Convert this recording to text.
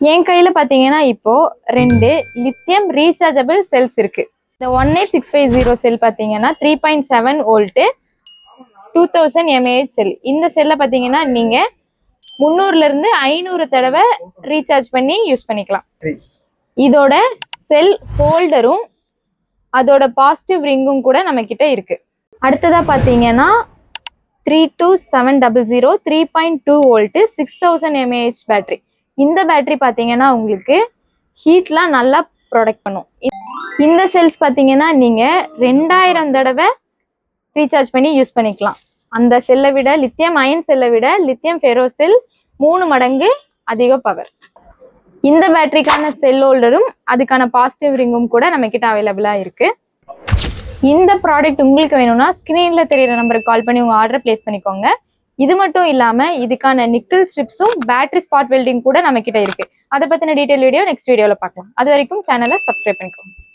என் கையில பாத்தீங்கன்னா இப்போ 2 லித்தியம் ரீசார்ஜபிள் செல்ஸ் இருக்கு. இந்த 18650 செல் பாத்தீங்கன்னா 3.7 வோல்ட் 2000 mAh செல். இந்த செல்ல பாத்தீங்கன்னா நீங்க 300ல இருந்து 500 தடவை ரீசார்ஜ் பண்ணி யூஸ் பண்ணிக்கலாம். இதோட செல் ஹோல்டரும் அதோட பாசிட்டிவ் ரிங்கும் கூட நம்ம கிட்ட இருக்கு. அடுத்ததா பாத்தீங்கன்னா 32700 3.2 வோல்ட் 6000 mAh பேட்டரி. இந்த பேட்டரி பாத்தீங்கன்னா உங்களுக்கு ஹீட்லாம் நல்லா ப்ரொடெக்ட் பண்ணும். இந்த செல்ஸ் பாத்தீங்கன்னா நீங்க 2000 தடவை ரீசார்ஜ் பண்ணி யூஸ் பண்ணிக்கலாம். அந்த செல்லை விட லித்தியம் அயன் செல்லை விட லித்தியம் ஃபெரோ செல் 3 மடங்கு அதிக பவர். இந்த பேட்டரிக்கான செல் ஹோல்டரும் அதுக்கான பாசிட்டிவ் ரிங்கும் கூட நம்ம கிட்ட அவைலபிளா இருக்கு. இந்த ப்ராடக்ட் உங்களுக்கு வேணும்னா ஸ்கிரீன்ல தெரியுற நம்பருக்கு கால் பண்ணி உங்க ஆர்டரை பிளேஸ் பண்ணிக்கோங்க. இது மட்டும் இல்லாம இதுக்கான நிக்கல் ஸ்ட்ரிப்ஸும் பேட்டரி ஸ்பாட் வெல்டிங் கூட நம்ம கிட்ட இருக்கு. அதை பத்தின டீடைல் வீடியோ நெக்ஸ்ட் வீடியோல பார்க்கலாம். அது வரைக்கும் சேனலை சப்ஸ்கிரைப் பண்ணிக்கோங்க.